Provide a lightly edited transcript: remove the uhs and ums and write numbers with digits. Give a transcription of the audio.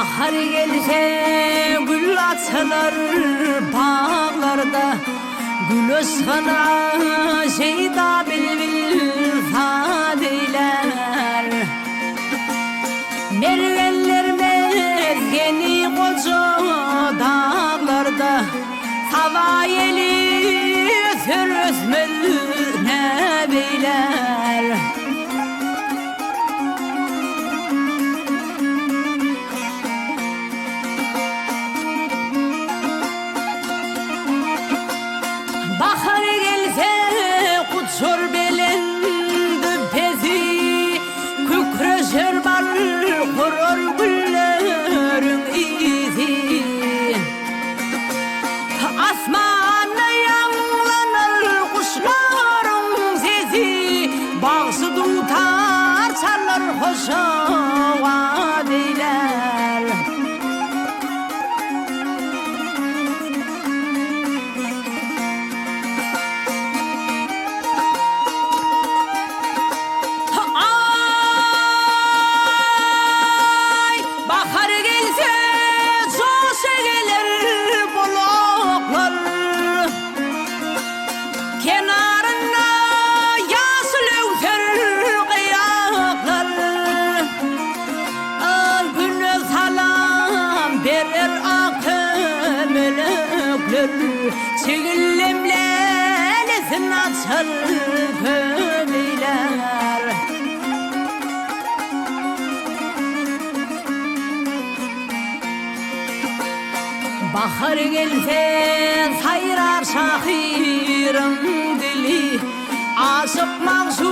Bahar gelse gül açılır bağlarda, gül özgana şeyda bilbil fadiler. Merveller mezgeni koca dağlarda, hava yeli sürüsmül nebiler. Bahar gelse kutsur belendi pezi, kükreşer bal kurur güllerin izi. Asmana yanlanır kuşların sesi, bağsı tutar çalar hoşa vadiler. Çigillimlerin açar kömüler. Bahar gelse sayrar şahirin dili, aşık mahzun